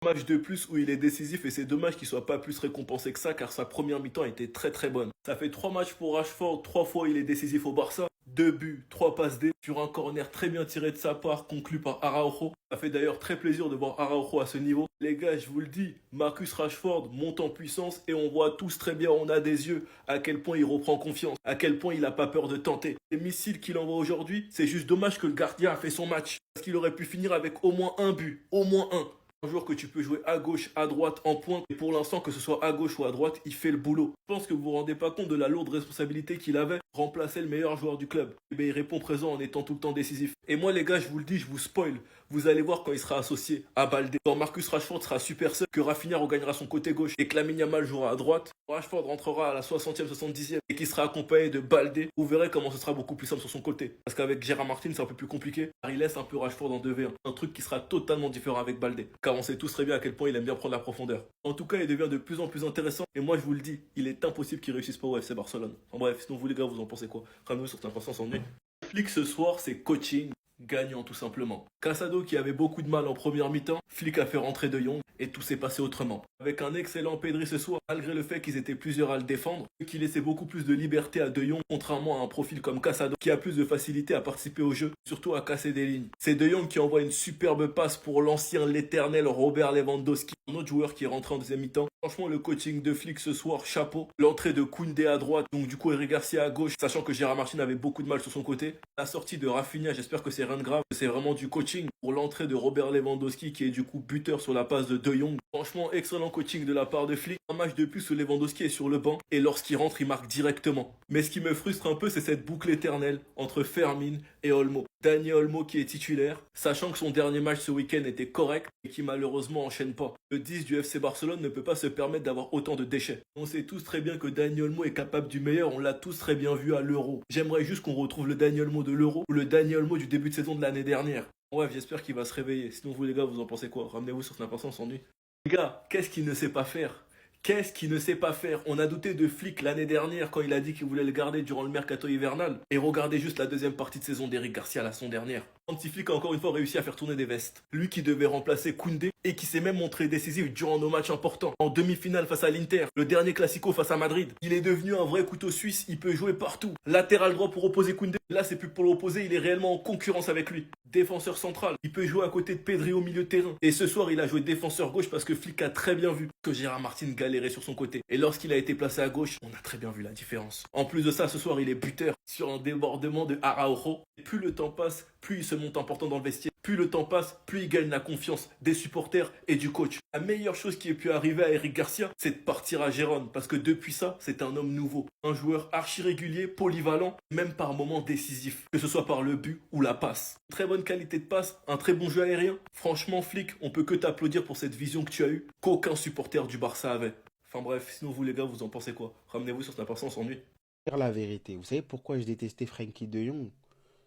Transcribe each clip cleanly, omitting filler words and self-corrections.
Un match de plus où il est décisif et c'est dommage qu'il soit pas plus récompensé que ça car sa première mi-temps a été très très bonne. Ça fait 3 matchs pour Rashford, 3 fois il est décisif au Barça. 2 buts, 3 passes D sur un corner très bien tiré de sa part, conclu par Araujo. Ça fait d'ailleurs très plaisir de voir Araujo à ce niveau. Les gars, je vous le dis, Marcus Rashford monte en puissance et on voit tous très bien, on a des yeux, à quel point il reprend confiance, à quel point il n'a pas peur de tenter. Les missiles qu'il envoie aujourd'hui, c'est juste dommage que le gardien a fait son match. Parce qu'il aurait pu finir avec au moins un but, au moins un. Un joueur que tu peux jouer à gauche, à droite, en pointe. Et pour l'instant, que ce soit à gauche ou à droite, il fait le boulot. Je pense que vous vous rendez pas compte de la lourde responsabilité qu'il avait. Remplacer le meilleur joueur du club. Et bien, il répond présent en étant tout le temps décisif. Et moi, les gars, je vous le dis, je vous spoil. Vous allez voir quand il sera associé à Baldé. Quand Marcus Rashford sera super seul, que Rafinha regagnera son côté gauche et que Lamine Yamal jouera à droite. Rashford rentrera à la 60e, 70e et qu'il sera accompagné de Baldé. Vous verrez comment ce sera beaucoup plus simple sur son côté. Parce qu'avec Gérard Martin, c'est un peu plus compliqué. Car il laisse un peu Rashford en 2v1. Un truc qui sera totalement différent avec Baldé. Car on sait tous très bien à quel point il aime bien prendre la profondeur. En tout cas, il devient de plus en plus intéressant. Et moi, je vous le dis, il est impossible qu'il réussisse pas au FC Barcelone. En bref, sinon vous les gars, vous en pensez quoi? Ramenez-vous sur Impatience en nuit. Flick ce soir, c'est coaching gagnant tout simplement. Casado qui avait beaucoup de mal en première mi-temps, Flick a fait rentrer De Jong et tout s'est passé autrement. Avec un excellent Pedri ce soir, malgré le fait qu'ils étaient plusieurs à le défendre, qui laissait beaucoup plus de liberté à De Jong, contrairement à un profil comme Casado qui a plus de facilité à participer au jeu, surtout à casser des lignes. C'est De Jong qui envoie une superbe passe pour l'ancien, l'éternel Robert Lewandowski, un autre joueur qui est rentré en deuxième mi-temps. Franchement, le coaching de Flick ce soir, chapeau. L'entrée de Koundé à droite, donc du coup Eric Garcia à gauche, sachant que Gérard Martin avait beaucoup de mal sur son côté. La sortie de Rafinha, j'espère que c'est rien de grave, c'est vraiment du coaching. Pour l'entrée de Robert Lewandowski qui est du coup buteur sur la passe de De Jong. Franchement, excellent coaching de la part de Flick. Un match de plus où Lewandowski est sur le banc et lorsqu'il rentre, il marque directement. Mais ce qui me frustre un peu, c'est cette boucle éternelle entre Fermin et Olmo. Dani Olmo qui est titulaire, sachant que son dernier match ce week-end était correct et qui malheureusement enchaîne pas. Le 10 du FC Barcelone ne peut pas se permettre d'avoir autant de déchets. On sait tous très bien que Dani Olmo est capable du meilleur, on l'a tous très bien vu à l'Euro. J'aimerais juste qu'on retrouve le Dani Olmo de l'Euro ou le Dani Olmo du début de saison de l'année dernière. Bref, j'espère qu'il va se réveiller. Sinon vous les gars, vous en pensez quoi? Ramenez-vous sur n'importe on s'ennuie. Les gars, qu'est-ce qu'il ne sait pas faire? Qu'est-ce qu'il ne sait pas faire? On a douté de Flick l'année dernière quand il a dit qu'il voulait le garder durant le mercato hivernal. Et regardez juste la deuxième partie de saison d'Eric Garcia la saison dernière. Hansi Flick a encore une fois réussi à faire tourner des vestes. Lui qui devait remplacer Koundé et qui s'est même montré décisif durant nos matchs importants. En demi-finale face à l'Inter, le dernier Classico face à Madrid. Il est devenu un vrai couteau suisse, il peut jouer partout. Latéral droit pour opposer Koundé. Là, c'est plus pour l'opposer, il est réellement en concurrence avec lui. Défenseur central, il peut jouer à côté de Pedri au milieu de terrain. Et ce soir, il a joué défenseur gauche parce que Flick a très bien vu que Gérard Martin galérait sur son côté. Et lorsqu'il a été placé à gauche, on a très bien vu la différence. En plus de ça, ce soir, il est buteur sur un débordement de Araujo. Et plus le temps passe, plus il se monte important dans le vestiaire. Plus le temps passe, plus il gagne la confiance des supporters et du coach. La meilleure chose qui ait pu arriver à Eric Garcia, c'est de partir à Gérone. Parce que depuis ça, c'est un homme nouveau. Un joueur archi régulier, polyvalent, même par moments décisif. Que ce soit par le but ou la passe. Très bonne qualité de passe, un très bon jeu aérien. Franchement, Flick, on peut que t'applaudir pour cette vision que tu as eue, qu'aucun supporter du Barça avait. Enfin bref, sinon vous les gars, vous en pensez quoi? Ramenez-vous sur cette personne, on s'ennuie. Dire la vérité, vous savez pourquoi je détestais Frankie de Jong?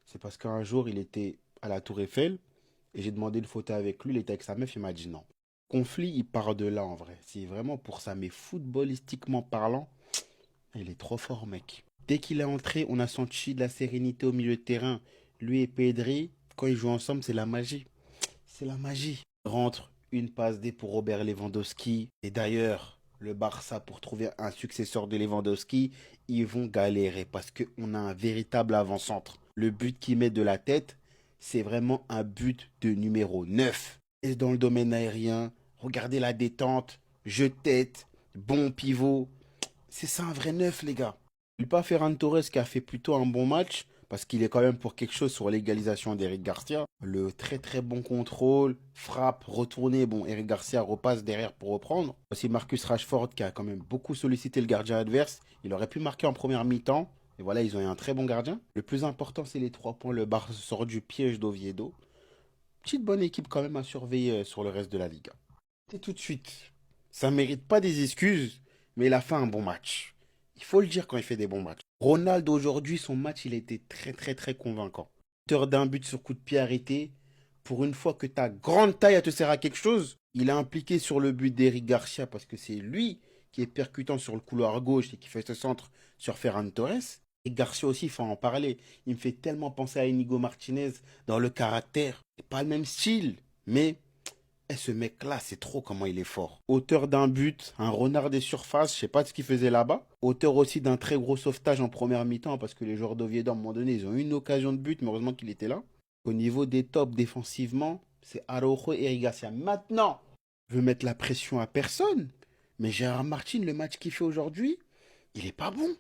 C'est parce qu'un jour, il était à la Tour Eiffel et j'ai demandé une photo avec lui. Il était avec sa meuf, il m'a dit non. Conflit, il part de là en vrai. C'est vraiment pour ça. Mais footballistiquement parlant, il est trop fort, mec. Dès qu'il est entré, on a senti de la sérénité au milieu de terrain. Lui et Pedri, quand ils jouent ensemble, c'est la magie. C'est la magie. Rentre une passe D pour Robert Lewandowski. Et d'ailleurs, le Barça, pour trouver un successeur de Lewandowski, ils vont galérer parce qu'on a un véritable avant-centre. Le but qu'il met de la tête, c'est vraiment un but de numéro 9. Et dans le domaine aérien, regardez la détente, jeu de tête, bon pivot. C'est ça un vrai neuf, les gars. Je ne pas Ferran Torres qui a fait plutôt un bon match, parce qu'il est quand même pour quelque chose sur l'égalisation d'Eric Garcia. Le très très bon contrôle, frappe, retourné. Bon, Eric Garcia repasse derrière pour reprendre. Aussi Marcus Rashford qui a quand même beaucoup sollicité le gardien adverse. Il aurait pu marquer en première mi-temps. Et voilà, ils ont eu un très bon gardien. Le plus important, c'est les 3 points. Le Barça sort du piège d'Oviedo. Petite bonne équipe quand même à surveiller sur le reste de la Liga. Et tout de suite, ça ne mérite pas des excuses, mais il a fait un bon match. Il faut le dire quand il fait des bons matchs. Ronaldo aujourd'hui, son match, il a été très très très convaincant. Auteur d'un but sur coup de pied arrêté. Pour une fois que ta grande taille elle te sert à quelque chose, il est impliqué sur le but d'Eric Garcia parce que c'est lui qui est percutant sur le couloir gauche et qui fait ce centre sur Ferran Torres. Et Garcia aussi, il faut en parler. Il me fait tellement penser à Inigo Martinez dans le caractère. C'est pas le même style, mais Eh, ce mec-là, c'est trop comment il est fort. Auteur d'un but, un renard des surfaces, je sais pas ce qu'il faisait là-bas. Auteur aussi d'un très gros sauvetage en première mi-temps, parce que les joueurs d'Oviedo, à un moment donné, ils ont eu une occasion de but, mais heureusement qu'il était là. Au niveau des tops défensivement, c'est Araujo et Eric Garcia. Maintenant, je veux mettre la pression à personne, mais Gérard Martin, le match qu'il fait aujourd'hui, il est pas bon.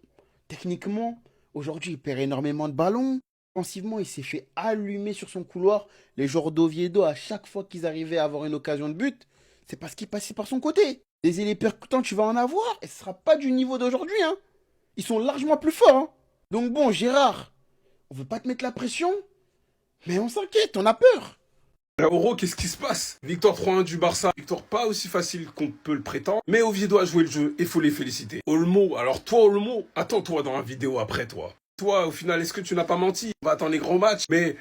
Techniquement, aujourd'hui, il perd énormément de ballons. Offensivement, il s'est fait allumer sur son couloir. Les joueurs d'Oviedo, à chaque fois qu'ils arrivaient à avoir une occasion de but, c'est parce qu'ils passaient par son côté. Des ailiers percutants, tu vas en avoir, et ce sera pas du niveau d'aujourd'hui, hein. Ils sont largement plus forts, hein. Donc bon, Gérard, on veut pas te mettre la pression, mais on s'inquiète, on a peur. Euro, qu'est-ce qui se passe? Victoire 3-1 du Barça. Victoire pas aussi facile qu'on peut le prétendre. Mais Oviedo a joué le jeu et faut les féliciter. Olmo, alors toi Olmo, attends-toi dans la vidéo après toi. Toi, au final, est-ce que tu n'as pas menti? On va attendre les grands matchs. Mais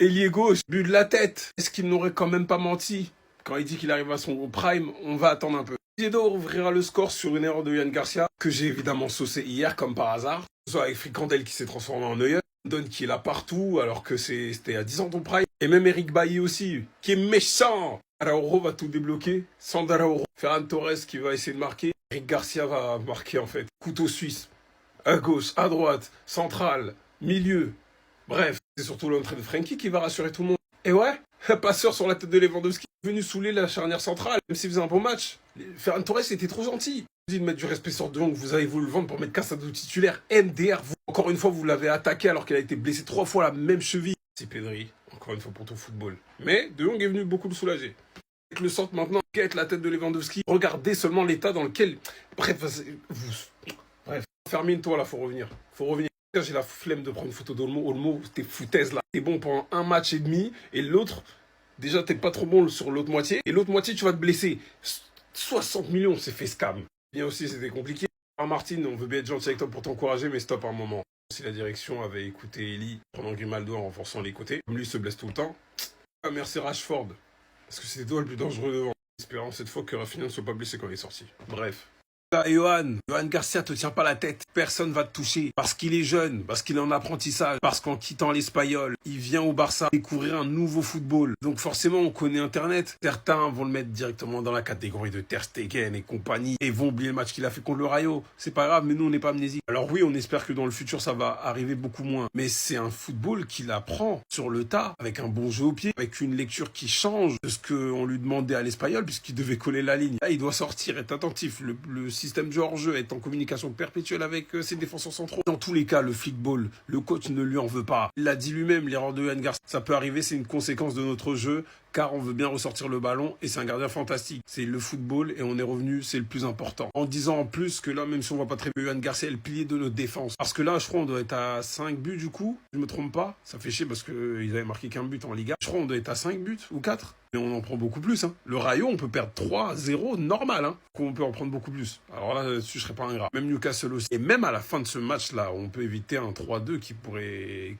ailier gauche, but de la tête. Est-ce qu'il n'aurait quand même pas menti? Quand il dit qu'il arrive à son prime, on va attendre un peu. Oviedo ouvrira le score sur une erreur de Yann Garcia, que j'ai évidemment saucé hier comme par hasard. Soit avec Fricandel qui s'est transformé en Neuer. Don qui est là partout alors que c'était à 10 ans ton prime. Et même Eric Bailly aussi, qui est méchant. Araujo va tout débloquer. Sans Araujo. Ferran Torres qui va essayer de marquer. Eric Garcia va marquer en fait. Couteau suisse. À gauche, à droite, centrale, milieu. Bref, c'est surtout l'entrée de Frenkie qui va rassurer tout le monde. Et ouais, passeur sur la tête de Lewandowski, venu saouler la charnière centrale, même s'il faisait un bon match. Ferran Torres était trop gentil. Dit de mettre du respect sur De Jong, vous avez voulu le vendre pour mettre Casado titulaire. MDR, vous, encore une fois, vous l'avez attaqué alors qu'elle a été blessée 3 fois à la même cheville. C'est Pedri, encore une fois pour ton football. Mais De Jong est venu beaucoup le soulager. Avec le centre maintenant, quête la tête de Lewandowski. Regardez seulement l'état dans lequel... Bref, Fermine, toi là, faut revenir. Faut revenir. J'ai la flemme de prendre une photo d'Olmo. Olmo, t'es foutaise là. T'es bon pendant un match et demi. Et l'autre, déjà, t'es pas trop bon sur l'autre moitié. Et l'autre moitié, tu vas te blesser. 60 millions, c'est fait scam. Bien aussi, c'était compliqué. Martin, on veut bien être gentil avec toi pour t'encourager, mais stop un moment. Si la direction avait écouté Eli pendant Grimaldo en renforçant les côtés, comme lui se blesse tout le temps. Ah, merci Rashford. Parce que c'était toi le plus dangereux devant. Espérant cette fois que Rafinha ne soit pas blessé quand il est sorti. Bref. Là, Johan Garcia te tient pas la tête, personne va te toucher, parce qu'il est jeune, parce qu'il est en apprentissage, parce qu'en quittant l'Espagnol, il vient au Barça découvrir un nouveau football. Donc forcément, on connaît Internet. Certains vont le mettre directement dans la catégorie de Ter Stegen et compagnie, et vont oublier le match qu'il a fait contre le Rayo. C'est pas grave, mais nous, on n'est pas amnésiques. Alors oui, on espère que dans le futur, ça va arriver beaucoup moins. Mais c'est un football qu'il apprend sur le tas, avec un bon jeu au pied, avec une lecture qui change de ce qu'on lui demandait à l'Espagnol, puisqu'il devait coller la ligne. Là, il doit sortir, être attentif. Le système de hors-jeu est en communication perpétuelle avec ses défenseurs centraux. Dans tous les cas, le flickball, le coach ne lui en veut pas. Il l'a dit lui-même, l'erreur de Yann Garcia, ça peut arriver, c'est une conséquence de notre jeu, car on veut bien ressortir le ballon et c'est un gardien fantastique. C'est le football et on est revenu, c'est le plus important. En disant en plus que là, même si on voit pas très bien, Yann Garcia est le pilier de notre défense. Parce que là, je crois on doit être à 5 buts du coup, je me trompe pas. Ça fait chier parce qu'ils avaient marqué qu'un but en Liga. Je crois on doit être à 5 buts ou 4. Mais on en prend beaucoup plus. Hein. Le Rayo, on peut perdre 3-0 normal. Hein. On peut en prendre beaucoup plus. Alors là, je serais pas ingrat. Même Newcastle aussi. Et même à la fin de ce match-là, on peut éviter un 3-2 qui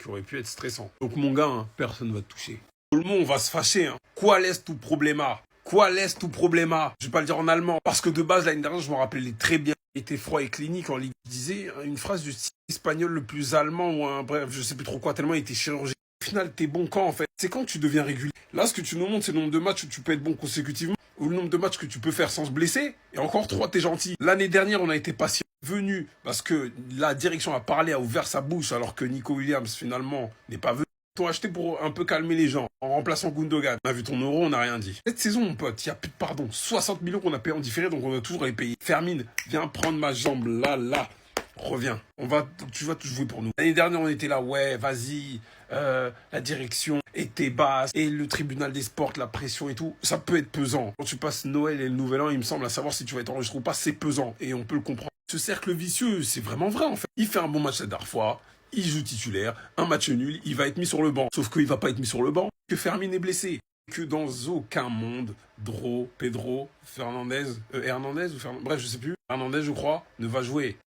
aurait pu être stressant. Donc mon gars, hein, personne va te toucher. Tout le monde va se fâcher. Hein. Qual est tu problema? Qual est tu problema? Je vais pas le dire en allemand. Parce que de base, l'année dernière, je me rappelais très bien. Il était froid et clinique en Ligue. Il disait une phrase du style espagnol le plus allemand ou un bref, je sais plus trop quoi, tellement il était chirurgien. Au final, t'es bon quand en fait? C'est quand tu deviens régulier. Là, ce que tu nous montres, c'est le nombre de matchs où tu peux être bon consécutivement ou le nombre de matchs que tu peux faire sans se blesser. Et encore 3, t'es gentil. L'année dernière, on a été patient. Venu parce que la direction a parlé, a ouvert sa bouche alors que Nico Williams finalement n'est pas venu. Ils t'ont acheté pour un peu calmer les gens en remplaçant Gundogan. On a vu ton euro, on n'a rien dit. Cette saison, mon pote, il y a plus de pardon. 60 millions qu'on a payé en différé, donc on doit toujours les payer. Fermine, viens prendre ma jambe là. Reviens. Tu vas tout jouer pour nous. L'année dernière, on était là, ouais, vas-y. La direction était basse et le tribunal des sports, la pression et tout, ça peut être pesant. Quand tu passes Noël et le Nouvel An, il me semble, à savoir si tu vas être enregistré ou pas, c'est pesant et on peut le comprendre. Ce cercle vicieux, c'est vraiment vrai en fait. Il fait un bon match la dernière fois, il joue titulaire, un match nul, il va être mis sur le banc. Sauf qu'il va pas être mis sur le banc, que Fermin est blessé. Que dans aucun monde, Pedro, Hernandez ou Fernandez, bref, je sais plus, Hernandez, je crois, ne va jouer.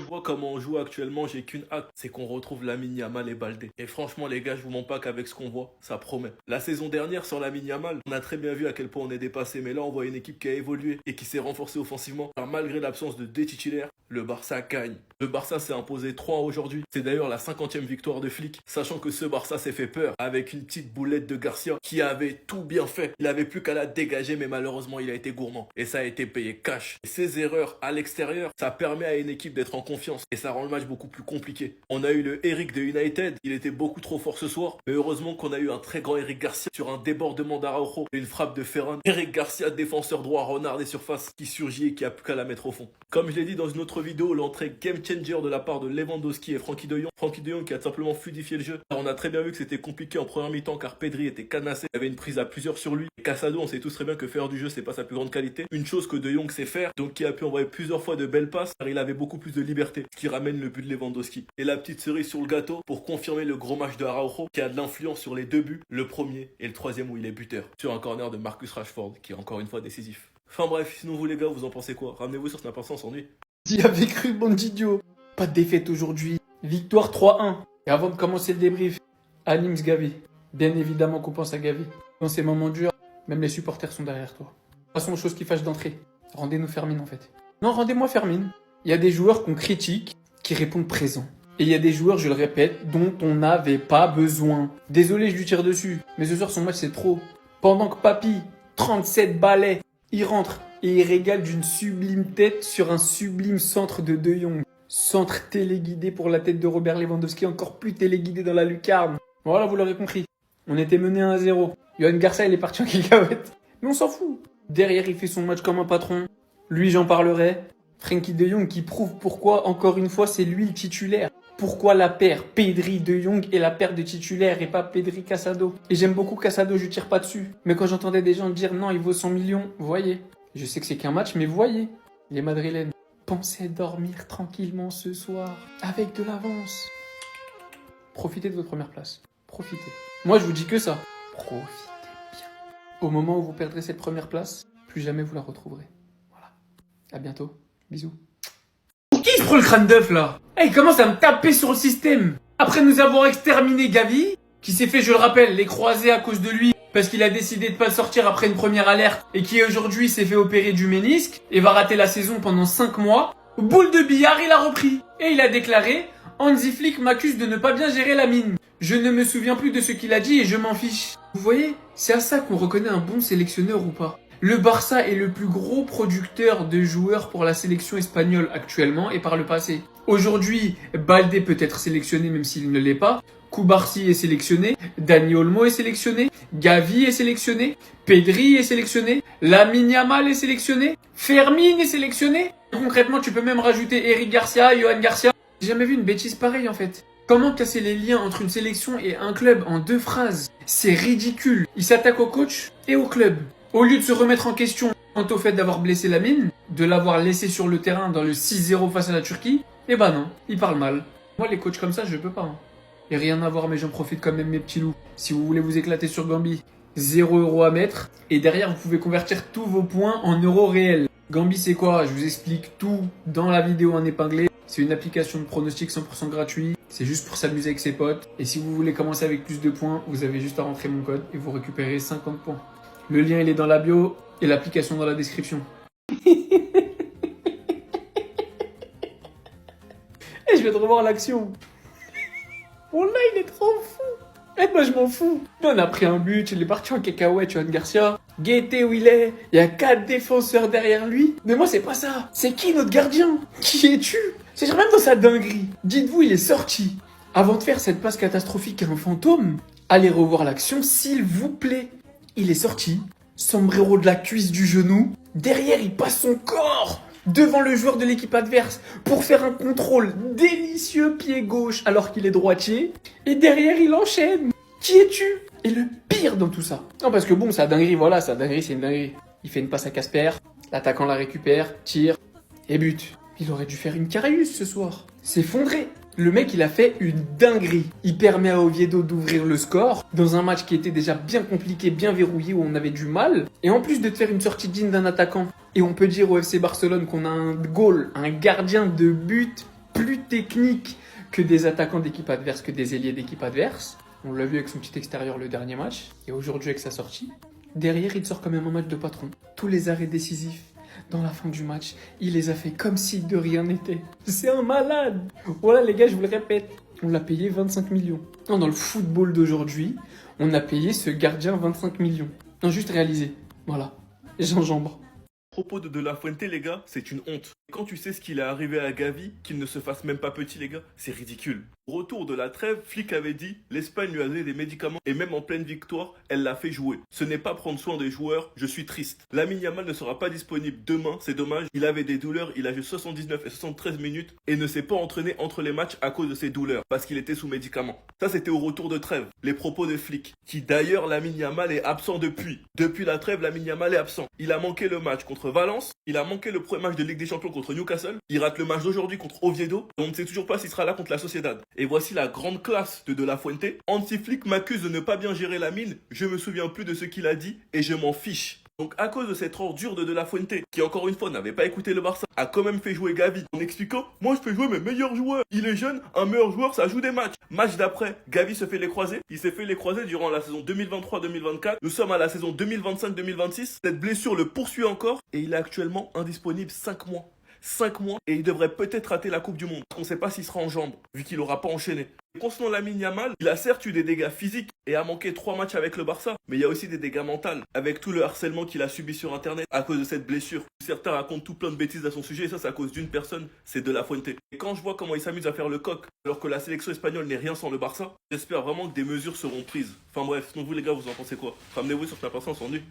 vois comment on joue actuellement, j'ai qu'une hâte, c'est qu'on retrouve Lamine Yamal et Baldé. Et franchement les gars, je vous mens pas qu'avec ce qu'on voit, ça promet. La saison dernière sur Lamine Yamal, on a très bien vu à quel point on est dépassé, mais là on voit une équipe qui a évolué et qui s'est renforcée offensivement. Car malgré l'absence de deux titulaires, le Barça gagne. Le Barça s'est imposé 3 aujourd'hui. C'est d'ailleurs la 50e victoire de Flick, sachant que ce Barça s'est fait peur avec une petite boulette de Garcia qui avait tout bien fait. Il avait plus qu'à la dégager, mais malheureusement il a été gourmand et ça a été payé cash. Et ces erreurs à l'extérieur, ça permet à une équipe d'être en confiance et ça rend le match beaucoup plus compliqué. On a eu le Eric de United, il était beaucoup trop fort ce soir, mais heureusement qu'on a eu un très grand Eric Garcia sur un débordement d'Araujo et une frappe de Ferran. Eric Garcia, défenseur droit, renard des surfaces, qui surgit et qui a plus qu'à la mettre au fond. Comme je l'ai dit dans une autre vidéo, l'entrée game changer de la part de Lewandowski et Frenkie de Jong. Frenkie de Jong qui a simplement fluidifié le jeu. Alors, on a très bien vu que c'était compliqué en première mi-temps car Pedri était canassé, il y avait une prise à plusieurs sur lui. Et Casado, on sait tous très bien que faire du jeu c'est pas sa plus grande qualité. Une chose que de Jong sait faire, donc qui a pu envoyer plusieurs fois de belles passes car il avait beaucoup plus de liberté, ce qui ramène le but de Lewandowski. Et la petite cerise sur le gâteau pour confirmer le gros match de Araujo qui a de l'influence sur les deux buts, le premier et le troisième où il est buteur, sur un corner de Marcus Rashford qui est encore une fois décisif. Enfin bref, sinon vous les gars, vous en pensez quoi? Ramenez-vous sur Snap, on s'ennuie. J'y avais cru, bande d'idiots. Pas de défaite aujourd'hui. Victoire 3-1. Et avant de commencer le débrief, Anims Gavi. Bien évidemment qu'on pense à Gavi. Dans ces moments durs, même les supporters sont derrière toi. De toute façon, chose qui fâche d'entrée. Rendez-nous Fermine en fait. Non, rendez-moi Fermine. Il y a des joueurs qu'on critique qui répondent présent. Et il y a des joueurs, je le répète, dont on n'avait pas besoin. Désolé, je lui tire dessus. Mais ce soir, son match, c'est trop. Pendant que Papy, 37 balais, il rentre et il régale d'une sublime tête sur un sublime centre de De Jong. Centre téléguidé pour la tête de Robert Lewandowski, encore plus téléguidé dans la lucarne. Voilà, vous l'aurez compris. On était mené 1-0. Johan Garcia, il est parti en cacahuète. Mais on s'en fout. Derrière, il fait son match comme un patron. Lui, j'en parlerai. Frenkie de Jong qui prouve pourquoi, encore une fois, c'est lui le titulaire. Pourquoi la paire Pedri de Jong est la paire de titulaires et pas Pedri Casado. Et j'aime beaucoup Casado, je tire pas dessus. Mais quand j'entendais des gens dire non, il vaut 100 millions, vous voyez. Je sais que c'est qu'un match, mais vous voyez. Les Madrilènes, pensez dormir tranquillement ce soir, avec de l'avance. Profitez de votre première place. Profitez. Moi, je vous dis que ça. Profitez bien. Au moment où vous perdrez cette première place, plus jamais vous la retrouverez. Voilà. À bientôt. Bisous. Pour qui je prends le crâne d'œuf là? Il commence à me taper sur le système. Après nous avoir exterminé Gavi, qui s'est fait, je le rappelle, les croisés à cause de lui, parce qu'il a décidé de pas sortir après une première alerte, et qui aujourd'hui s'est fait opérer du ménisque, et va rater la saison pendant 5 mois. Boule de billard, il a repris. Et il a déclaré, Hansi Flick m'accuse de ne pas bien gérer la mine. Je ne me souviens plus de ce qu'il a dit et je m'en fiche. Vous voyez, c'est à ça qu'on reconnaît un bon sélectionneur ou pas. Le Barça est le plus gros producteur de joueurs pour la sélection espagnole actuellement et par le passé. Aujourd'hui, Baldé peut être sélectionné même s'il ne l'est pas. Koubarsi est sélectionné, Dani Olmo est sélectionné, Gavi est sélectionné, Pedri est sélectionné, Lamine Yamal est sélectionné, Fermin est sélectionné. Concrètement, tu peux même rajouter Eric Garcia, Johan Garcia. J'ai jamais vu une bêtise pareille en fait. Comment casser les liens entre une sélection et un club en 2 phrases? C'est ridicule. Il s'attaque au coach et au club. Au lieu de se remettre en question quant au fait d'avoir blessé Lamine, de l'avoir laissé sur le terrain dans le 6-0 face à la Turquie, eh ben non, il parle mal. Moi les coachs comme ça, je peux pas. Et rien à voir, mais j'en profite quand même mes petits loups. Si vous voulez vous éclater sur Gambi, 0 € à mettre. Et derrière, vous pouvez convertir tous vos points en euros réels. Gambi c'est quoi? Je vous explique tout dans la vidéo en épinglé. C'est une application de pronostic 100% gratuit. C'est juste pour s'amuser avec ses potes. Et si vous voulez commencer avec plus de points, vous avez juste à rentrer mon code et vous récupérez 50 points. Le lien il est dans la bio et l'application dans la description. Et je vais te revoir l'action. Oh là, il est trop fou. Et moi je m'en fous. On a pris un but, il est parti en cacahuète, Johan Garcia. Guettez où il est. Il y a 4 défenseurs derrière lui. Mais moi c'est pas ça. C'est qui notre gardien? Qui es-tu? C'est même dans sa dinguerie. Dites-vous, il est sorti. Avant de faire cette passe catastrophique à un fantôme, allez revoir l'action s'il vous plaît. Il est sorti, sombrero de la cuisse du genou. Derrière, il passe son corps devant le joueur de l'équipe adverse pour faire un contrôle délicieux pied gauche alors qu'il est droitier. Et derrière, il enchaîne. Qui es-tu? Et le pire dans tout ça. Non, parce que bon, sa dinguerie, voilà, sa dinguerie, c'est une dinguerie. Il fait une passe à Casper, l'attaquant la récupère, tire et but. Il aurait dû faire une Karius ce soir. S'effondrer. Le mec, il a fait une dinguerie. Il permet à Oviedo d'ouvrir le score dans un match qui était déjà bien compliqué, bien verrouillé, où on avait du mal. Et en plus de te faire une sortie digne d'un attaquant, et on peut dire au FC Barcelone qu'on a un goal, un gardien de but plus technique que des attaquants d'équipe adverse, que des ailiers d'équipe adverse. On l'a vu avec son petit extérieur le dernier match, et aujourd'hui avec sa sortie. Derrière, il sort quand même un match de patron. Tous les arrêts décisifs dans la fin du match, il les a fait comme si de rien n'était. C'est un malade. Voilà les gars, je vous le répète, on l'a payé 25 millions. Non, dans le football d'aujourd'hui, on a payé ce gardien 25 millions. Non, juste réalisé. Voilà, gingembre. Propos de La Fuente, les gars, c'est une honte. Et quand tu sais ce qu'il est arrivé à Gavi, qu'il ne se fasse même pas petit, les gars, c'est ridicule. Au retour de la trêve, Flick avait dit, l'Espagne lui a donné des médicaments et même en pleine victoire, elle l'a fait jouer. Ce n'est pas prendre soin des joueurs, je suis triste. Lamine Yamal ne sera pas disponible demain, c'est dommage. Il avait des douleurs, il a joué 79 et 73 minutes et ne s'est pas entraîné entre les matchs à cause de ses douleurs, parce qu'il était sous médicaments. Ça, c'était au retour de trêve. Les propos de Flick, qui d'ailleurs, Lamine Yamal est absent depuis. Depuis la trêve, Lamine Yamal est absent. Il a manqué le match contre Valence, il a manqué le premier match de Ligue des Champions contre Newcastle, il rate le match d'aujourd'hui contre Oviedo, et on ne sait toujours pas s'il sera là contre la Sociedad. Et voici la grande classe de La Fuente. Hansi Flick m'accuse de ne pas bien gérer la mine, je me souviens plus de ce qu'il a dit et je m'en fiche. Donc à cause de cette ordure de La Fuente, qui encore une fois n'avait pas écouté le Barça, a quand même fait jouer Gavi en expliquant « Moi je fais jouer mes meilleurs joueurs, il est jeune, un meilleur joueur ça joue des matchs ». Match d'après, Gavi se fait les croiser, il s'est fait les croiser durant la saison 2023-2024, nous sommes à la saison 2025-2026, cette blessure le poursuit encore et il est actuellement indisponible 5 mois. 5 mois et il devrait peut-être rater la Coupe du Monde. On ne sait pas s'il sera en jambes, vu qu'il n'aura pas enchaîné. Et concernant Lamine Yamal, il a certes eu des dégâts physiques et a manqué 3 matchs avec le Barça, mais il y a aussi des dégâts mentaux, avec tout le harcèlement qu'il a subi sur Internet à cause de cette blessure. Certains racontent tout plein de bêtises à son sujet et ça c'est à cause d'une personne, c'est De La Fuente. Et quand je vois comment il s'amuse à faire le coq, alors que la sélection espagnole n'est rien sans le Barça, j'espère vraiment que des mesures seront prises. Enfin bref, sinon vous les gars, vous en pensez quoi? Ramenez-vous sur la personne entendu.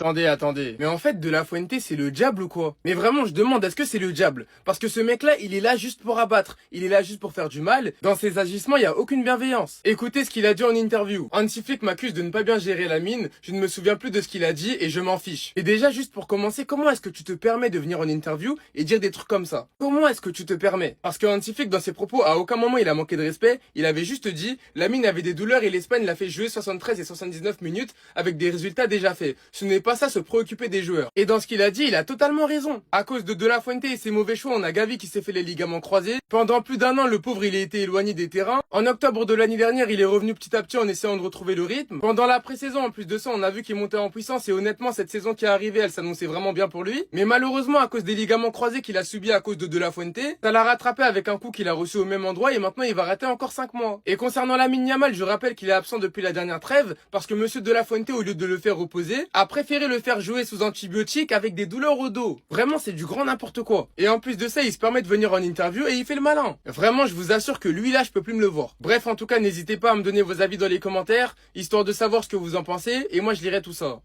Attendez. Mais en fait, De La Fuente, c'est le diable ou quoi? Mais vraiment, je demande, est-ce que c'est le diable? Parce que ce mec-là, il est là juste pour abattre. Il est là juste pour faire du mal. Dans ses agissements, il n'y a aucune bienveillance. Écoutez ce qu'il a dit en interview. Hansi Flick m'accuse de ne pas bien gérer la mine. Je ne me souviens plus de ce qu'il a dit et je m'en fiche. Et déjà, juste pour commencer, comment est-ce que tu te permets de venir en interview et dire des trucs comme ça? Comment est-ce que tu te permets? Parce que Hansi Flick, dans ses propos, à aucun moment il a manqué de respect. Il avait juste dit, la mine avait des douleurs et l'Espagne l'a fait jouer 73 et 79 minutes avec des résultats déjà faits. Ce n'est pas ça se préoccuper des joueurs. Et dans ce qu'il a dit, il a totalement raison. À cause de La Fuente et ses mauvais choix, on a Gavi qui s'est fait les ligaments croisés. Pendant plus d'1 an, le pauvre, il a été éloigné des terrains. En octobre de l'année dernière, il est revenu petit à petit en essayant de retrouver le rythme. Pendant la pré-saison, en plus de ça, on a vu qu'il montait en puissance et honnêtement, cette saison qui est arrivée, elle s'annonçait vraiment bien pour lui. Mais malheureusement, à cause des ligaments croisés qu'il a subis à cause de La Fuente, ça l'a rattrapé avec un coup qu'il a reçu au même endroit et maintenant il va rater encore 5 mois. Et concernant Lamine Yamal, je rappelle qu'il est absent depuis la dernière trêve parce que monsieur De La Fuente, au lieu de le faire reposer, a préféré le faire jouer sous antibiotiques avec des douleurs au dos. Vraiment, c'est du grand n'importe quoi. Et en plus de ça, il se permet de venir en interview et il fait le malin. Vraiment, je vous assure que lui là, je peux plus me le voir. Bref, en tout cas, n'hésitez pas à me donner vos avis dans les commentaires, histoire de savoir ce que vous en pensez, et moi je lirai tout ça.